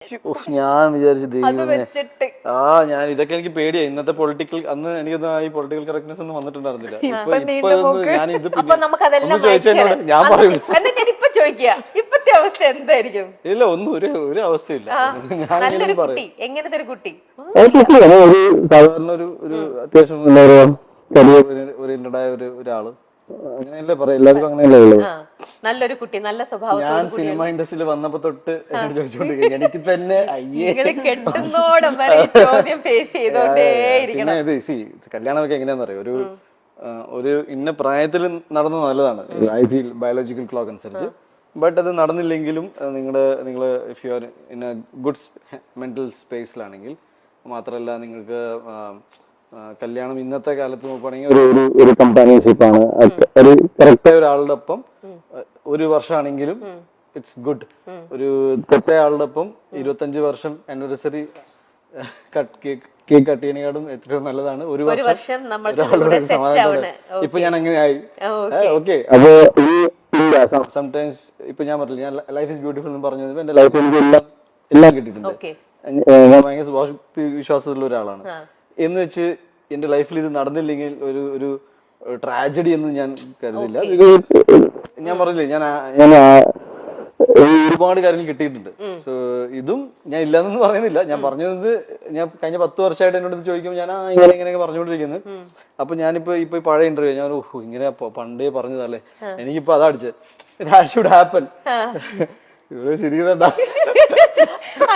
ഞാൻ വിചാരിച്ചു വെച്ചിട്ട് ഞാൻ ഇതൊക്കെ എനിക്ക് പേടിയായി. ഇന്നത്തെ പൊളിറ്റിക്കൽ അന്ന് എനിക്കൊന്നും ഈ പൊളിറ്റിക്കൽ കറക്റ്റ്നെസ് ഒന്നും വന്നിട്ടുണ്ടായിരുന്നില്ല. ഞാൻ പറയില്ല. ഇപ്പൊ ചോദിക്കുക ഇപ്പത്തെ അവസ്ഥ എന്തായിരിക്കും? ഇല്ല, ഒന്നും ഒരു അവസ്ഥയില്ല. നല്ലൊരു കുട്ടി, എങ്ങനത്തെ ഒരു കുട്ടി? ഒരു സാധാരണ ഒരു അത്യാവശ്യം ഓറിയന്റഡ് ആയ ഒരാള്, അങ്ങനെയല്ലേ പറയാ, എല്ലാവർക്കും അങ്ങനെയല്ലേ ഉള്ളത്. നല്ലൊരു കുട്ടി, നല്ല സ്വഭാവം. ഞാൻ സിനിമ ഇൻഡസ്ട്രിയിൽ വന്നപ്പോ തൊട്ട് എന്നോട് ചോദിച്ചോണ്ടിരിക്കും, എനിക്ക് തന്നെ കെട്ടുന്നോടും വരെ ചോദ്യം ഫേസ് ചെയ്തോണ്ടേയിരിക്കണം. കല്യാണമൊക്കെ എങ്ങനെയാന്ന് അറിയാം, ഒരു ഇന്ന പ്രായത്തിൽ നടന്നത് നല്ലതാണ്, ഐ ഫീൽ ബയോളജിക്കൽ ക്ലോക്ക് അനുസരിച്ച്. ബട്ട് അത് നടന്നില്ലെങ്കിലും നിങ്ങൾ if you are in a good mental സ്പേസിലാണെങ്കിൽ, മാത്രമല്ല നിങ്ങൾക്ക് കല്യാണം ഇന്നത്തെ കാലത്ത് നോക്കുകയാണെങ്കിൽ ഒരു കമ്പാനിയൻഷിപ്പ് ആണ്. ഒരു കറക്റ്റായ ഒരാളുടെ ഒപ്പം ഒരു വർഷമാണെങ്കിലും ഇറ്റ്സ് ഗുഡ്. ഒരു തെറ്റായ ആളുടെ ഒപ്പം 25 വർഷം ആനിവേഴ്സറി കേക്ക് കട്ട് ചെയ്യണേക്കാളും എത്രയോ നല്ലതാണ് ഒരു വർഷം ഒരാളുടെ സമാധാനം. ഇപ്പൊ ഞാൻ അങ്ങനെയായി. ഓക്കെ, അപ്പൊ സംടൈംസ് ഇപ്പൊ ഞാൻ പറഞ്ഞില്ല, ഞാൻ ലൈഫ് ഇസ് ബ്യൂട്ടിഫുൾ എന്ന് പറഞ്ഞു, എന്റെ ലൈഫിൽ എനിക്ക് എല്ലാം കിട്ടിയിട്ടുണ്ട്. ഞാൻ ഭയങ്കര ശുഭാപ്തി വിശ്വാസമുള്ള ഒരാളാണ്. എന്ന് വെച്ച് എന്റെ ലൈഫിൽ ഇത് നടന്നില്ലെങ്കിൽ ഒരു ട്രാജഡി എന്ന് ഞാൻ കരുതില്ല. ഞാൻ പറഞ്ഞില്ലേ, ഞാൻ ഒരുപാട് കാര്യങ്ങൾ കിട്ടിയിട്ടുണ്ട്. സോ ഇതും ഞാൻ ഇല്ലാന്നൊന്നും പറയുന്നില്ല. ഞാൻ പറഞ്ഞത്, ഞാൻ കഴിഞ്ഞ 10 വർഷമായിട്ട് എന്നോട് ചോദിക്കുമ്പോൾ ഞാൻ ഇങ്ങനെയൊക്കെ പറഞ്ഞുകൊണ്ടിരിക്കുന്നത്. അപ്പൊ ഞാനിപ്പോ പഴയ ഇന്റർവ്യൂ ഞാൻ ഇങ്ങനെ പണ്ടേ പറഞ്ഞതല്ലേ, എനിക്കിപ്പോ അതാ അടിച്ചത്. That should happen.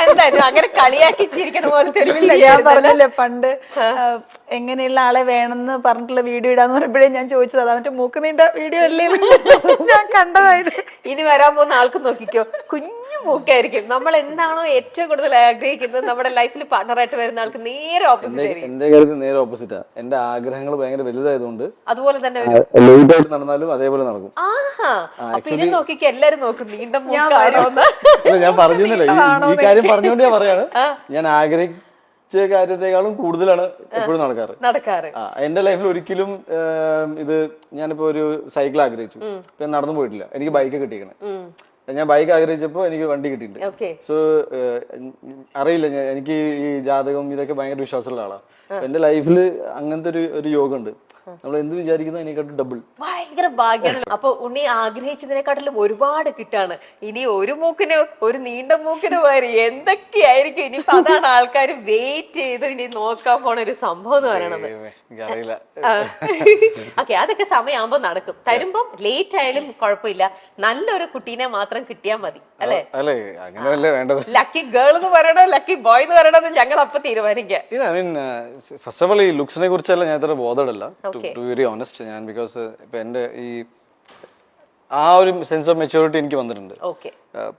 എന്തായാലും അങ്ങനെ കളിയാക്കി ചിരിക്കണ പോലത്തെ ഞാൻ പറഞ്ഞല്ലേ പണ്ട് എങ്ങനെയുള്ള ആളെ വേണമെന്ന് പറഞ്ഞിട്ടുള്ള വീഡിയോ ഇടാന്ന് പറയുമ്പോഴേ ഞാൻ ചോദിച്ചത് അതാ, മറ്റേ മൂക്ക് നീണ്ട വീഡിയോ അല്ലേ ഞാൻ കണ്ടതായിരുന്നു. ഇനി വരാൻ പോകുന്ന ആൾക്ക് നോക്കിക്കോ, കുഞ്ഞു മൂക്കായിരിക്കും. നമ്മൾ എന്താണോ ഏറ്റവും കൂടുതൽ ആഗ്രഹിക്കുന്നത് നമ്മുടെ ലൈഫിൽ പാർട്ണറായിട്ട് വരുന്ന ആൾക്ക് നേരെ ഓപ്പോസിറ്റ് ആയിരിക്കും. എന്റെ കാര്യത്തിൽ നേരെ ഓപ്പോസിറ്റാ. എന്റെ ആഗ്രഹങ്ങൾ ഭയങ്കര വലുതായതുകൊണ്ട് അതുപോലെ തന്നെ നടന്നാലും അതേപോലെ നടക്കും. പിന്നെ നോക്കിക്കോ, എല്ലാരും നോക്കും നീണ്ട മൂക്കാരോ. ഞാൻ പറഞ്ഞില്ല, ഈ കാര്യം പറഞ്ഞുകൊണ്ട് ഞാൻ പറയാണ്, ഞാൻ ആഗ്രഹിച്ച കാര്യത്തെക്കാളും കൂടുതലാണ് എപ്പോഴും നടക്കാറ്. എന്റെ ലൈഫിൽ ഒരിക്കലും ഇത്, ഞാനിപ്പോ ഒരു സൈക്കിൾ ആഗ്രഹിച്ചു, ഇപ്പൊ നടന്നു പോയിട്ടില്ല, എനിക്ക് ബൈക്ക് കിട്ടിയേക്കണേ. ഞാൻ ബൈക്ക് ആഗ്രഹിച്ചപ്പോ എനിക്ക് വണ്ടി കിട്ടിയിട്ടുണ്ട്. സോ അറിയില്ല, എനിക്ക് ഈ ജാതകം ഇതൊക്കെ ഭയങ്കര വിശ്വാസമുള്ള ആളാണ്. എന്റെ ലൈഫിൽ അങ്ങനത്തെ ഒരു യോഗം ഉണ്ട്. നമ്മൾ എന്ത് വിചാരിക്കുന്നു അതിനെക്കാട്ടും ഡബിൾ. ഭയങ്കര ഭാഗ്യമാണ്. അപ്പൊ ഉണ്ണി ആഗ്രഹിച്ചതിനെക്കാട്ടിലും ഒരുപാട് കിട്ടാണ്. ഇനി ഒരു മൂക്കിന്, ഒരു നീണ്ട മൂക്കിന് വരെ എന്തൊക്കെയായിരിക്കും ഇനിയിപ്പോ അതാണ് ആൾക്കാർ വെയിറ്റ് ചെയ്ത് ഇനി നോക്കാൻ പോണ ഒരു സംഭവം എന്ന് പറയണത്. ഓക്കെ, അതൊക്കെ സമയമാകുമ്പോ നടക്കും. തരുമ്പോ ലേറ്റ് ആയാലും കുഴപ്പമില്ല, നല്ലൊരു കുട്ടീനെ മാത്രം കിട്ടിയാൽ മതി, അല്ലേ? ലക്കി ഗേൾ എന്ന് പറയണോ ലക്കി ബോയ് എന്ന് പറയണോ ഞങ്ങൾ അപ്പൊ തീരുമാനിക്കാം. ഫസ്റ്റ് ഓഫ് ഓൾ ഈ ലുക്സിനെ കുറിച്ചല്ല ഞാൻ ഇത്ര ബോധമല്ല, ടു വെരി ഓണസ്റ്റ്. ഞാൻ ബിക്കോസ് ഇപ്പൊ എന്റെ ഈ ആ ഒരു സെൻസ് ഓഫ് മെച്യൂരിറ്റി എനിക്ക് വന്നിട്ടുണ്ട്.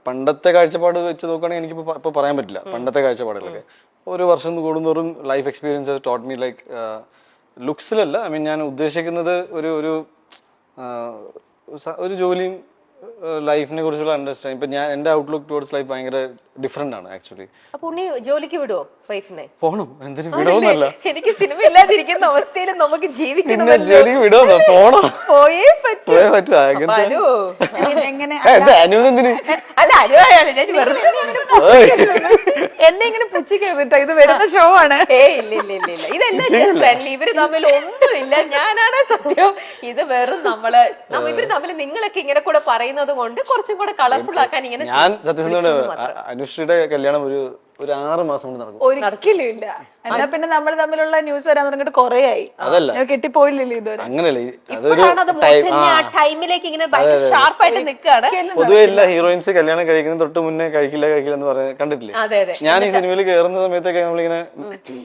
പണ്ടത്തെ കാഴ്ചപ്പാട് വെച്ച് നോക്കുകയാണെങ്കിൽ എനിക്ക് ഇപ്പൊ പറയാൻ പറ്റില്ല. പണ്ടത്തെ കാഴ്ചപ്പാടുകളൊക്കെ ഒരു വർഷം കൂടുന്നോറും life experience taught me like ലുക്സിലല്ല, ഐ മീൻ ഞാൻ ഉദ്ദേശിക്കുന്നത് ഒരു ജോലിയും ലൈഫിനെ കുറിച്ചുള്ള അണ്ടർസ്റ്റാൻഡിങ്. ഇപ്പൊ ഞാൻ എന്റെ ഔട്ട്ലുക്ക് ടുവേർഡ്സ് ലൈഫ് ഭയങ്കര ഡിഫറെന്റ് ആണ് ആക്ച്വലി. അപ്പൊ ഉണ്ണി ജോലിക്ക് വിടുവോ വൈഫിനെ? പോണം, എന്തിനു വിടുവോന്നല്ല, എനിക്ക് സിനിമ ഇല്ലാതിരിക്കുന്ന അവസ്ഥയിൽ നമുക്ക് ജീവിക്കണം. ജോലിക്ക് വിടുവോ? പോണോ, പോയേ പറ്റൂ. എങ്ങനെ അല്ല അനുവായാലും ഞാൻ വെറുതെ എന്നെ ഇങ്ങനെ പുച്ഛിക്കരുതിട്ടോ, ഇത് വരുന്ന ഷോ ആണ്. ഇല്ല ഇതെല്ലാം ജസ്റ്റ് ഫ്രണ്ട്ലി. ഇവര് തമ്മിൽ ഒന്നുമില്ല, ഞാനാണ് സത്യം. ഇത് വെറും ഇവര് തമ്മിൽ നിങ്ങളൊക്കെ ഇങ്ങനെ കൂടെ പറയുന്നത് കൊണ്ട് കുറച്ചും കൂടെ കളർഫുൾ ആക്കാൻ ഇങ്ങനെ. ഞാൻ സത്യസന്ധ അനുശ്രീയുടെ കല്യാണം ഒരു 6 മാസം കൊണ്ട് നടക്കും. ഒരിക്കലും ഇല്ല. എന്നാ പിന്നെ നമ്മൾ തമ്മിലുള്ള ന്യൂസ് വരാൻ തുടങ്ങിട്ട് കൊറേ ആയി. കെട്ടിപ്പോയില്ലല്ലോ ഇതുവരെ. അങ്ങനല്ലേ, ടൈമിലേക്ക് ഇങ്ങനെ ഷാർപ്പായിട്ട് നിൽക്കുകയാണ്. പൊതുവെ എല്ലാ ഹീറോയിൻസ് കല്യാണം കഴിക്കുന്ന തൊട്ട് മുന്നേ കഴിക്കില്ല എന്ന് പറയുന്നത് കണ്ടിട്ടില്ലേ? ഞാൻ ഈ സിനിമയിൽ കയറുന്ന സമയത്തൊക്കെ നമ്മളിങ്ങനെ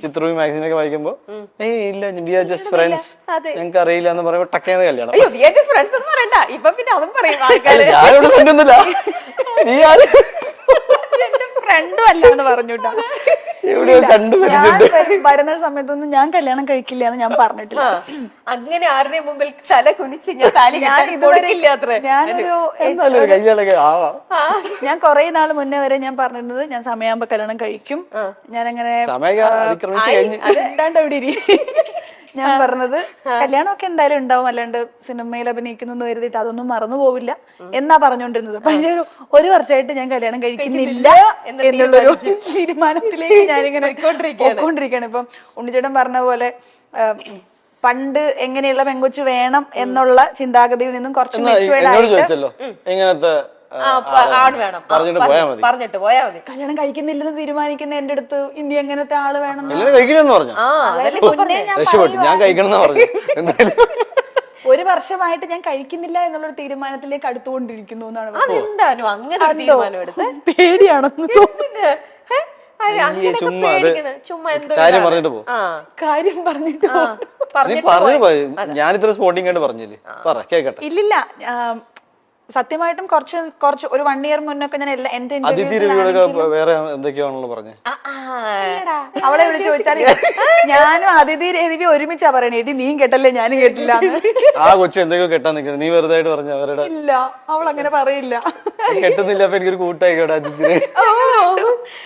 ചിത്രവും മാഗസീനൊക്കെ വായിക്കുമ്പോ ഇല്ല വി ആർ ജസ്റ്റ് ഫ്രണ്ട്സ്, ഞങ്ങൾക്ക് അറിയില്ല എന്ന് പറയുമ്പോ ടക്കേന്ന് കല്യാണം. ഞാനിവിടെ കണ്ടൊന്നുമില്ല, ഫ്രണ്ടും അല്ല എന്ന് പറഞ്ഞുട്ടാ. വരുന്ന സമയത്തൊന്നും ഞാൻ കല്യാണം കഴിക്കില്ല എന്ന് ഞാൻ പറഞ്ഞിട്ടില്ല. അങ്ങനെ ആരുടെ മുമ്പിൽ തല കുനിച്ച് ഞാൻ കൊറേ നാള് മുന്നേ വരെ ഞാൻ പറഞ്ഞിരുന്നത് ഞാൻ സമയമാകുമ്പോ കല്യാണം കഴിക്കും. ഞാൻ അങ്ങനെ അവിടെ ഞാൻ പറഞ്ഞത് കല്യാണമൊക്കെ എന്തായാലും ഉണ്ടാവും, അല്ലാണ്ട് സിനിമയിൽ അഭിനയിക്കുന്നു എന്ന് കരുതിയിട്ട് അതൊന്നും മറന്നു പോവില്ല എന്നാ പറഞ്ഞുകൊണ്ടിരുന്നത്. പക്ഷേ ഒരു വർഷമായിട്ട് ഞാൻ കല്യാണം കഴിക്കുന്നില്ല എന്നുള്ളൊരു തീരുമാനത്തിലേക്ക് ഞാനിങ്ങനെ പോയിക്കൊണ്ടിരിക്കുകയാണ്. ഇപ്പം ഉണ്ണിച്ചേട്ടൻ പറഞ്ഞ പോലെ പണ്ട് എങ്ങനെയുള്ള പെങ്കൊച്ചു വേണം എന്നുള്ള ചിന്താഗതിയിൽ നിന്നും കുറച്ച് എന്നോട് ചോദിച്ചല്ലോ എങ്ങനത്തെ ആള് വേണം പറഞ്ഞിട്ട് പോയാ മതി. കല്യാണം കഴിക്കുന്നില്ലെന്ന് തീരുമാനിക്കുന്ന എന്റെ അടുത്ത് ഇനി എങ്ങനത്തെ ആള് വേണം കല്യാണം കഴിക്കണമെന്ന് പറഞ്ഞു. രക്ഷപ്പെട്ടു, ഞാൻ കഴിക്കണം പറഞ്ഞു. എന്തായാലും ഒരു വർഷമായിട്ട് ഞാൻ കഴിക്കുന്നില്ല എന്നുള്ളൊരു തീരുമാനത്തിലേക്ക് അടുത്തുകൊണ്ടിരിക്കുന്നു എന്നാണ്. അതെന്താണോ അങ്ങനെ ഒരു തീരുമാനം എടുത്ത്? പേടിയാണെന്ന് തോന്നുന്നു. ചുമ്മാ കാര്യം പറഞ്ഞിട്ട് പോ. കാര്യം പറഞ്ഞിട്ട് നീ പറഞ്ഞു പോയി, ഞാനിത്ര സ്പോട്ടിങ് ആയിട്ട് പറഞ്ഞില്ലേ, പറ കേക്കട്ടെ. ഇല്ലില്ല, സത്യമായിട്ടും കുറച്ച് ഒരു 1 year മുന്നൊക്കെ ഞാൻ എന്റെ അതിഥി രവിയോടൊക്കെ വേറെ എന്തൊക്കെയാണല്ലോ പറഞ്ഞേ. അവളെ വിളിച്ച് ചോദിച്ചാൽ ഞാനും അതിഥി രവി ഒരുമിച്ചാ പറയണേ, എടി നീ കേട്ടല്ലേ ഞാനും കേട്ടില്ല. ആ കൊച്ചു എന്തൊക്കെയോ കെട്ടാൻ നിൽക്കുന്നത്, നീ വെറുതെ ആയിട്ട് പറഞ്ഞ അവരുടെ ഇല്ല, അവൾ അങ്ങനെ പറയില്ല. കെട്ടുന്നില്ല, അപ്പൊ എനിക്കൊരു കൂട്ടായിക്കോട്ടെ അതിഥി.